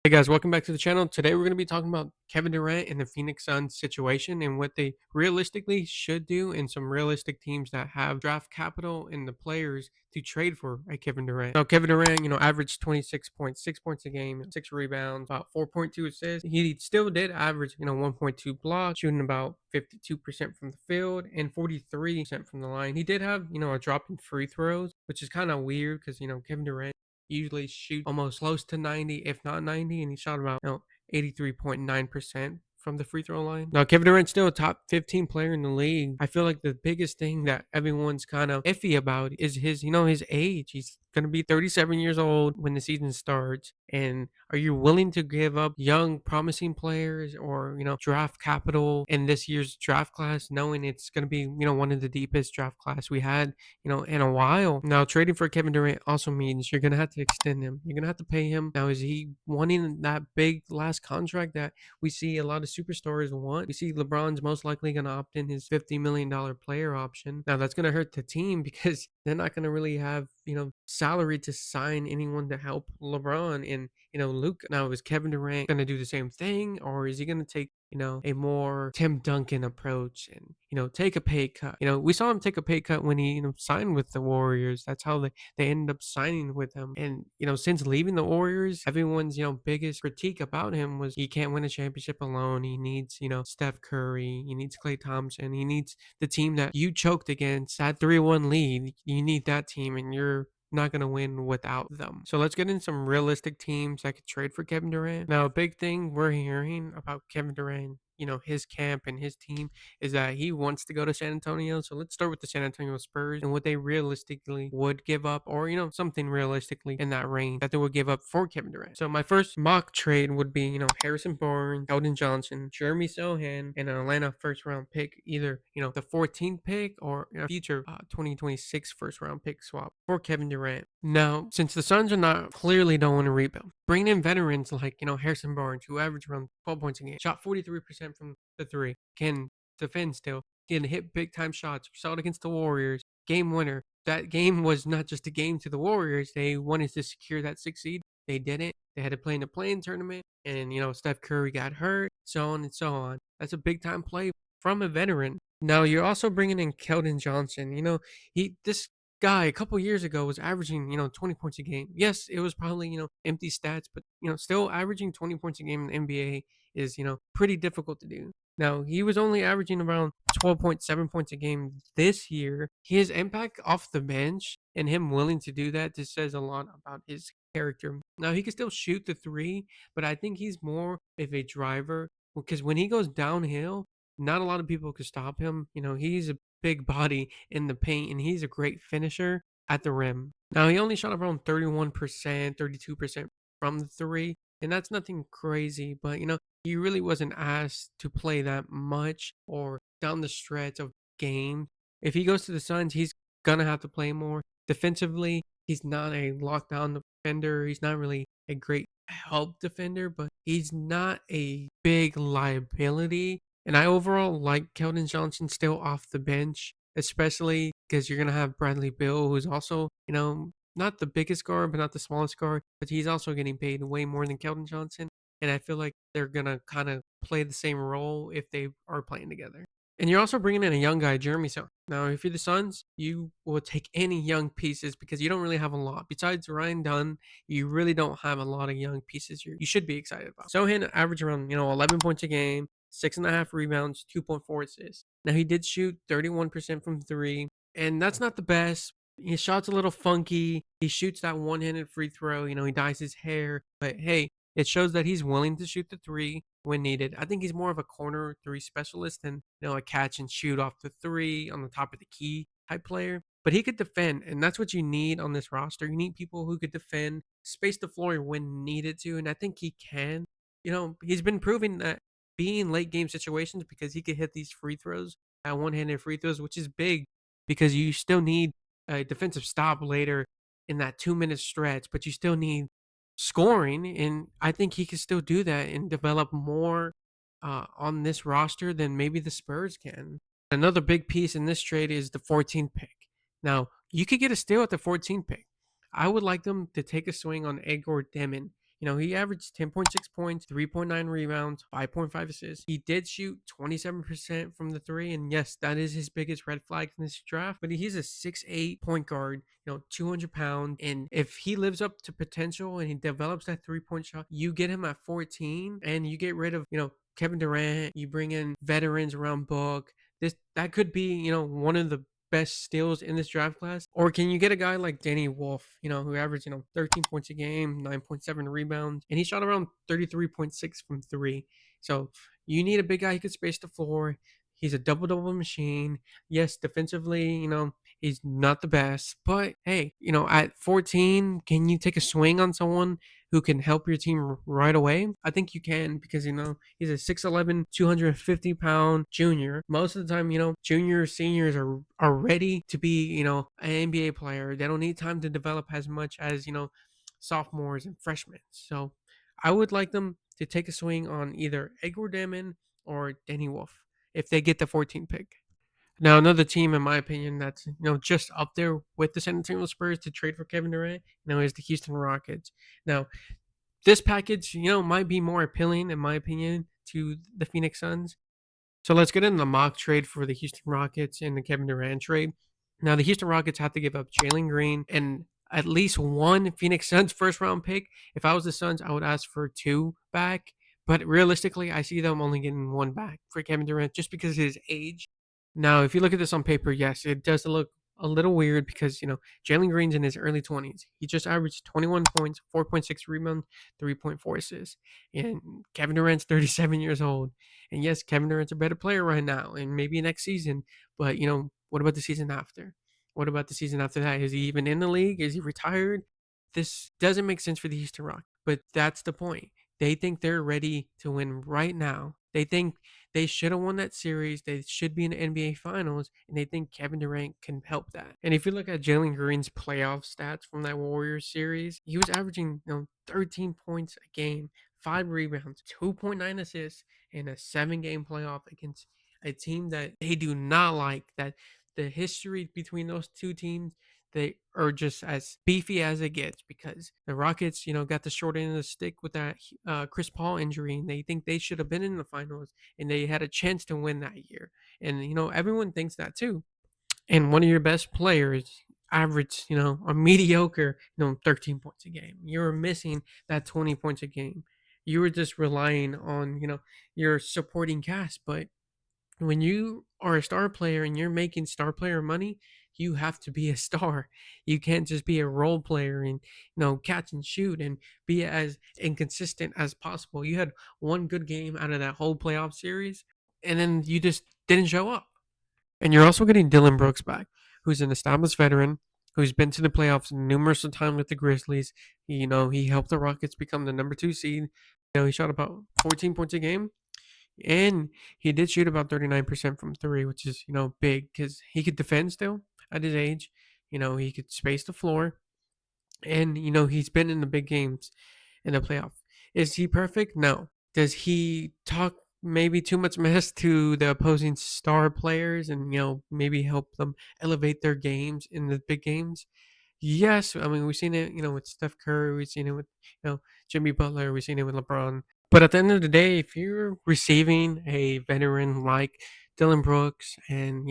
Hey guys, welcome back to the channel. Today we're going to be talking about Kevin Durant and the Phoenix Suns situation and what they realistically should do, and some realistic teams that have draft capital and the players to trade for a Kevin Durant. Now, Kevin Durant, averaged 26.6 points a game, 6 rebounds, about 4.2 assists. He still did average, 1.2 blocks, shooting about 52% from the field and 43% from the line. He did have, a drop in free throws, which is kind of weird because, Kevin Durant usually shoot almost close to 90, if not 90, and he shot about 83.9% from the free throw line. Now, Kevin Durant's still a top 15 player in the league. I feel like the biggest thing that everyone's kind of iffy about is his age. He's going to be 37 years old when the season starts. And are you willing to give up young, promising players or, draft capital in this year's draft class, knowing it's going to be, one of the deepest draft class we had, in a while? Now, trading for Kevin Durant also means you're going to have to extend him. You're going to have to pay him. Now, is he wanting that big last contract that we see a lot of superstars want? We see LeBron's most likely going to opt in his $50 million player option. Now, that's going to hurt the team because they're not going to really have, salary to sign anyone to help LeBron and, Luke. Now, is Kevin Durant going to do the same thing, or is he going to take, a more Tim Duncan approach and, take a pay cut? We saw him take a pay cut when he, signed with the Warriors. That's how they ended up signing with him. And, since leaving the Warriors, everyone's, biggest critique about him was he can't win a championship alone. He needs, Steph Curry. He needs Klay Thompson. He needs the team that you choked against, that 3-1 lead. You need that team, and you're not going to win without them. So let's get in some realistic teams that could trade for Kevin Durant. Now, a big thing we're hearing about Kevin Durant, his camp and his team, is that he wants to go to San Antonio. So let's start with the San Antonio Spurs and what they realistically would give up, or, something realistically in that range that they would give up for Kevin Durant. So my first mock trade would be, Harrison Barnes, Keldon Johnson, Jeremy Sohan, and an Atlanta first round pick, either, the 14th pick or a future 2026 first round pick swap for Kevin Durant. Now, since the Suns are not clearly don't want to rebuild, bring in veterans like, Harrison Barnes, who averaged around 12 points a game, shot 43% from the three, can defend still, can hit big time shots. We saw it against the Warriors, game winner. That game was not just a game to the Warriors. They wanted to secure that 6th seed. They didn't. They had to play in the play-in tournament, and, Steph Curry got hurt, so on and so on. That's a big time play from a veteran. Now, you're also bringing in Keldon Johnson. This guy a couple years ago was averaging, 20 points a game. Yes, it was probably, empty stats, but, still averaging 20 points a game in the NBA is, pretty difficult to do. Now, he was only averaging around 12.7 points a game this year. His impact off the bench and him willing to do that just says a lot about his character. Now, he can still shoot the three, but I think he's more of a driver because when he goes downhill, not a lot of people could stop him. He's a big body in the paint, and he's a great finisher at the rim. Now, he only shot around 31%, 32% from the three, and that's nothing crazy, but, he really wasn't asked to play that much or down the stretch of game. If he goes to the Suns, he's gonna have to play more. Defensively, he's not a lockdown defender. He's not really a great help defender, but he's not a big liability. And I overall like Keldon Johnson still off the bench, especially because you're gonna have Bradley Beal, who's also, not the biggest guard, but not the smallest guard, but he's also getting paid way more than Keldon Johnson. And I feel like they're gonna kind of play the same role if they are playing together. And you're also bringing in a young guy, Jeremy Sohan. Now, if you're the Suns, you will take any young pieces because you don't really have a lot. Besides Ryan Dunn, you really don't have a lot of young pieces you should be excited about. Sohan averaged around, 11 points a game, 6.5 rebounds, 2.4 assists. Now, he did shoot 31% from three, and that's not the best. His shot's a little funky. He shoots that one-handed free throw. He dyes his hair. But hey, it shows that he's willing to shoot the three when needed. I think he's more of a corner three specialist than, a catch and shoot off the three on the top of the key type player. But he could defend, and that's what you need on this roster. You need people who could defend, space the floor when needed to, and I think he can. He's been proving that being late game situations because he could hit these free throws, one-handed free throws, which is big because you still need a defensive stop later in that 2-minute stretch, but you still need scoring, and I think he can still do that and develop more on this roster than maybe the Spurs can. Another big piece in this trade is the 14th pick. Now, you could get a steal at the 14th pick. I would like them to take a swing on Edgar Demon. He averaged 10.6 points, 3.9 rebounds, 5.5 assists. He did shoot 27% from the three, and yes, that is his biggest red flag in this draft. But he's a 6'8" point guard, 200 pounds, and if he lives up to potential and he develops that 3-point shot, you get him at 14, and you get rid of Kevin Durant. You bring in veterans around Book. That could be one of the best steals in this draft class? Or can you get a guy like Danny Wolf, who averaged, 13 points a game, 9.7 rebounds, and he shot around 33.6 from three. So you need a big guy who can space the floor. He's a double double machine. Yes, defensively, he's not the best, but hey, at 14, can you take a swing on someone who can help your team right away? I think you can because, he's a 6'11", 250-pound junior. Most of the time, juniors, seniors are ready to be, an NBA player. They don't need time to develop as much as, sophomores and freshmen. So I would like them to take a swing on either Edward Damon or Danny Wolf if they get the 14 pick. Now, another team, in my opinion, that's just up there with the San Antonio Spurs to trade for Kevin Durant, is the Houston Rockets. Now, this package, might be more appealing, in my opinion, to the Phoenix Suns. So let's get into the mock trade for the Houston Rockets and the Kevin Durant trade. Now, the Houston Rockets have to give up Jalen Green and at least one Phoenix Suns first round pick. If I was the Suns, I would ask for two back. But realistically, I see them only getting one back for Kevin Durant just because of his age. Now, if you look at this on paper, yes, it does look a little weird because, Jalen Green's in his early 20s. He just averaged 21 points, 4.6 rebounds, 3.4 assists. And Kevin Durant's 37 years old. And yes, Kevin Durant's a better player right now and maybe next season. But, what about the season after? What about the season after that? Is he even in the league? Is he retired? This doesn't make sense for the Houston Rockets. But that's the point. They think they're ready to win right now. They think they should have won that series. They should be in the NBA Finals, and they think Kevin Durant can help that. And if you look at Jalen Green's playoff stats from that Warriors series, he was averaging 13 points a game, 5 rebounds, 2.9 assists in a 7-game playoff against a team that they do not like. That the history between those two teams, they are just as beefy as it gets because the Rockets, got the short end of the stick with that Chris Paul injury, and they think they should have been in the finals and they had a chance to win that year. And, everyone thinks that too. And one of your best players averaged, a mediocre, 13 points a game. You were missing that 20 points a game. You were just relying on, your supporting cast. But when you are a star player and you're making star player money, you have to be a star. You can't just be a role player and catch and shoot and be as inconsistent as possible. You had one good game out of that whole playoff series, and then you just didn't show up. And you're also getting Dylan Brooks back, who's an established veteran, who's been to the playoffs numerous of times with the Grizzlies. He helped the Rockets become the number 2 seed. He shot about 14 points a game, and he did shoot about 39% from three, which is, big because he could defend still at his age. He could space the floor. And, he's been in the big games in the playoff. Is he perfect? No. Does he talk maybe too much mess to the opposing star players and, maybe help them elevate their games in the big games? Yes, I mean, we've seen it, with Steph Curry, we've seen it with, Jimmy Butler, we've seen it with LeBron. But at the end of the day, if you're receiving a veteran like Dylan Brooks and,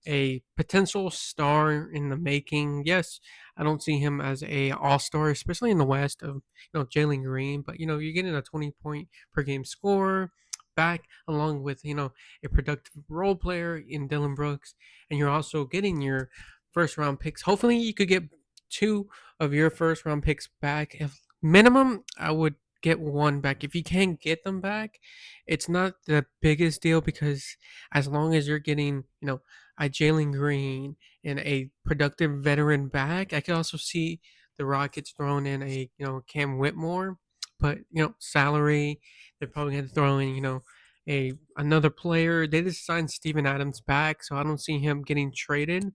a potential star in the making, yes, I don't see him as a all-star, especially in the West of, Jalen Green, but, you're getting a 20-point per game scorer back along with, a productive role player in Dylan Brooks, and you're also getting your first round picks. Hopefully you could get two of your first round picks back. If minimum, I would get one back. If you can't get them back, it's not the biggest deal because as long as you're getting, a Jalen Green and a productive veteran back, I could also see the Rockets throwing in a, Cam Whitmore, but salary, they're probably going to throw in, a another player. They just signed Steven Adams back, so I don't see him getting traded.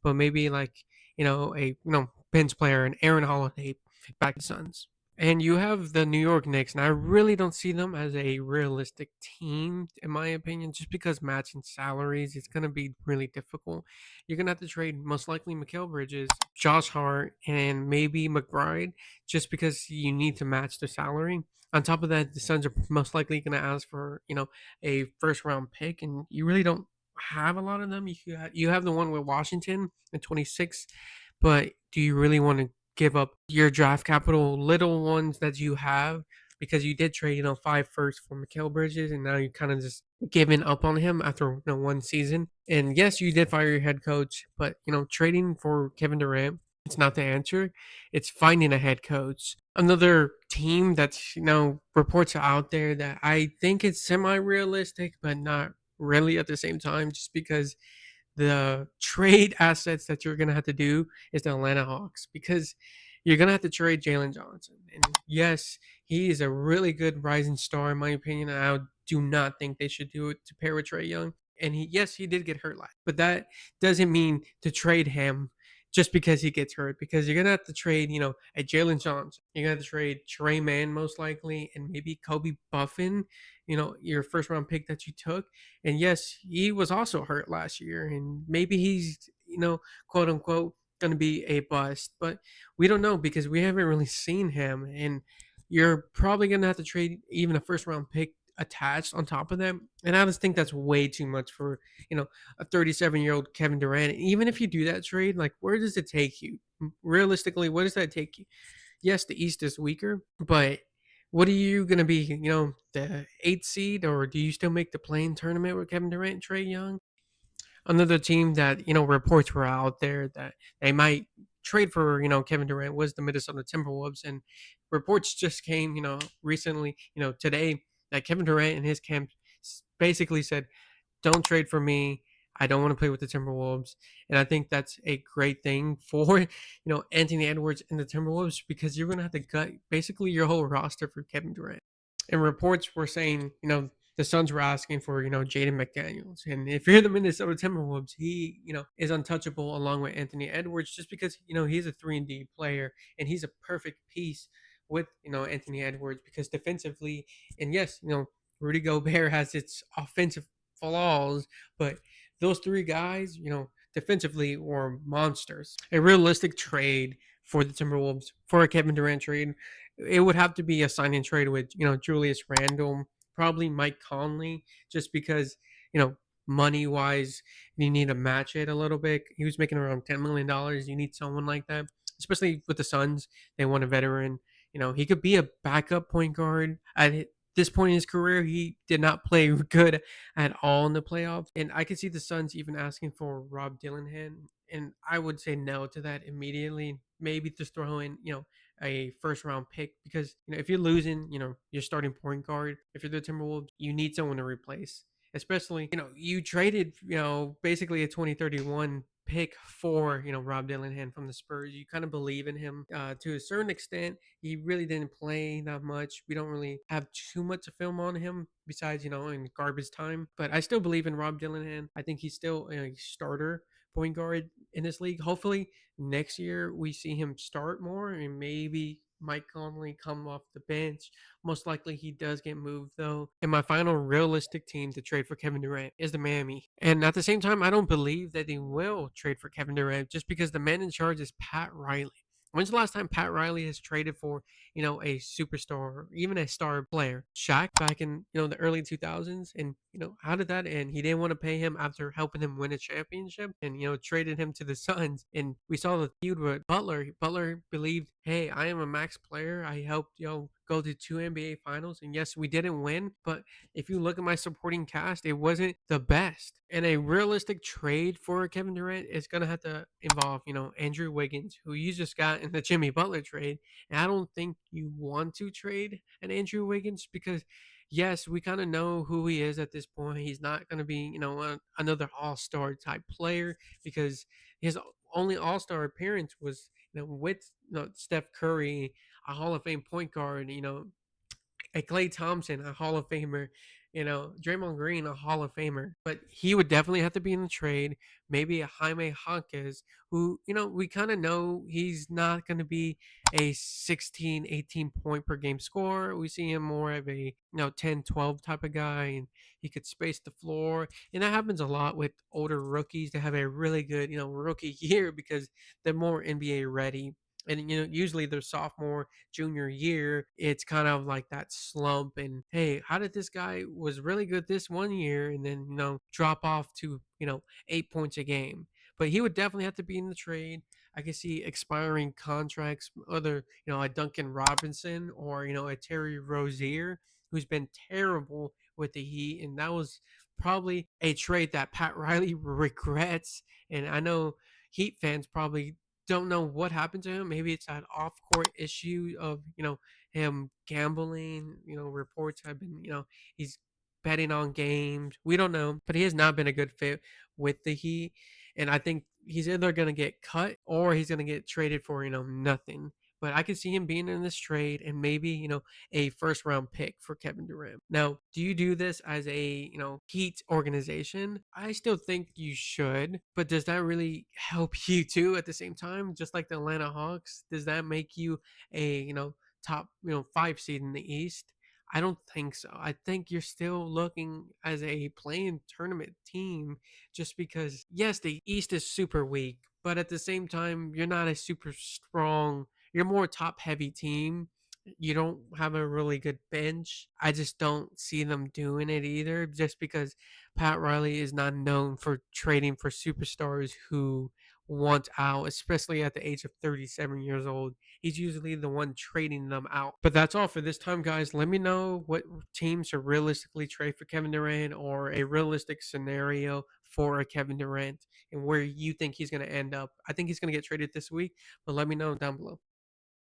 But maybe like a bench player, and Aaron Holiday back to Suns. And you have the New York Knicks, and I really don't see them as a realistic team, in my opinion, just because matching salaries is going to be really difficult. You're going to have to trade most likely Mikal Bridges, Josh Hart, and maybe McBride, just because you need to match the salary. On top of that, the Suns are most likely going to ask for, a first round pick, and you really don't have a lot of them. You have the one with Washington at 26, but do you really want to give up your draft capital, little ones that you have, because you did trade, 5 firsts for Mikal Bridges, and now you kind of just giving up on him after one season. And yes, you did fire your head coach, but trading for Kevin Durant, it's not the answer. It's finding a head coach. Another team that's reports are out there that I think it's semi-realistic, but not really at the same time, just because the trade assets that you're gonna have to do is the Atlanta Hawks, because you're gonna have to trade Jalen Johnson. And yes, he is a really good rising star in my opinion. And I do not think they should do it to pair with Trey Young. And he did get hurt last, but that doesn't mean to trade him just because he gets hurt. Because you're gonna have to trade, a Jalen Johnson. You're gonna have to trade Trey Mann most likely, and maybe Kobe Buffin. Your first round pick that you took, and yes, he was also hurt last year, and maybe he's, quote unquote, going to be a bust, but we don't know because we haven't really seen him. And you're probably going to have to trade even a first round pick attached on top of them. And I just think that's way too much for, a 37-year-old Kevin Durant. And even if you do that trade, like, where does it take you? Realistically, what does that take you? Yes, the East is weaker, but what are you going to be? The eighth seed, or do you still make the playing tournament with Kevin Durant and Trey Young? Another team that reports were out there that they might trade for Kevin Durant was the Minnesota Timberwolves, and reports just came recently today that Kevin Durant and his camp basically said, don't trade for me. I don't want to play with the Timberwolves. And I think that's a great thing for, Anthony Edwards and the Timberwolves, because you're going to have to gut basically your whole roster for Kevin Durant. And reports were saying, the Suns were asking for, Jaden McDaniels. And if you're the Minnesota Timberwolves, he, is untouchable along with Anthony Edwards, just because, he's a 3-and-D player, and he's a perfect piece with, Anthony Edwards, because defensively, and yes, Rudy Gobert has its offensive flaws, but those three guys, defensively were monsters. A realistic trade for the Timberwolves for a Kevin Durant trade, it would have to be a sign and trade with, Julius Randle, probably Mike Conley, just because, money wise, you need to match it a little bit. He was making around $10 million. You need someone like that, especially with the Suns. They want a veteran. He could be a backup point guard at this point in his career. He did not play good at all in the playoffs. And I could see the Suns even asking for Rob Dillingham. And I would say no to that immediately. Maybe just throw in, a first round pick, because if you're losing, your starting point guard, if you're the Timberwolves, you need someone to replace. Especially, you traded, basically a 2031 pick for, Rob Dillingham from the Spurs. You kind of believe in him to a certain extent. He really didn't play that much. We don't really have too much to film on him besides, in garbage time. But I still believe in Rob Dillingham. I think he's still a starter point guard in this league. Hopefully next year we see him start more, and maybe Mike Conley come off the bench. Most likely he does get moved though. And my final realistic team to trade for Kevin Durant is the Miami. And at the same time, I don't believe that they will trade for Kevin Durant, just because the man in charge is Pat Riley. When's the last time Pat Riley has traded for, a superstar or even a star player? Shaq back in, the early 2000s. And, how did that end? He didn't want to pay him after helping him win a championship, and, traded him to the Suns. And we saw the feud with Butler. Butler believed, hey, I am a max player. I helped, go to 2 NBA finals. And yes, we didn't win, but if you look at my supporting cast, it wasn't the best. And a realistic trade for Kevin Durant is going to have to involve, Andrew Wiggins, who you just got in the Jimmy Butler trade. And I don't think you want to trade an Andrew Wiggins, because yes, we kind of know who he is at this point. He's not going to be, another all-star type player, because his only all-star appearance was, with, Steph Curry, a Hall of Fame point guard, a Klay Thompson, a Hall of Famer, Draymond Green, a Hall of Famer, but he would definitely have to be in the trade. Maybe a Jaime Jaquez, who, we kind of know he's not going to be a 16, 18 point per game scorer. We see him more of a, 10, 12 type of guy, and he could space the floor. And that happens a lot with older rookies that have a really good, rookie year because they're more NBA ready. And usually their sophomore, junior year, it's kind of like that slump. And hey, how did this guy was really good this one year and then drop off to 8 points a game? But he would definitely have to be in the trade. I can see expiring contracts, other a Duncan Robinson or a Terry Rozier, who's been terrible with the Heat, and that was probably a trade that Pat Riley regrets. And I know Heat fans probably don't know what happened to him. Maybe it's that off court issue of, him gambling. Reports have been, he's betting on games. We don't know, but he has not been a good fit with the Heat. And I think he's either going to get cut or he's going to get traded for, nothing. But I could see him being in this trade and maybe, a first round pick for Kevin Durant. Now, do you do this as a, Heat organization? I still think you should, but does that really help you too at the same time? Just like the Atlanta Hawks, does that make you a, top, 5 seed in the East? I don't think so. I think you're still looking as a playing tournament team just because, yes, the East is super weak, but at the same time, you're not a super strong, you're more top heavy team. You don't have a really good bench. I just don't see them doing it either, just because Pat Riley is not known for trading for superstars who want out, especially at the age of 37 years old. He's usually the one trading them out. But that's all for this time, guys. Let me know what teams should realistically trade for Kevin Durant or a realistic scenario for a Kevin Durant and where you think he's going to end up. I think he's going to get traded this week, but let me know down below.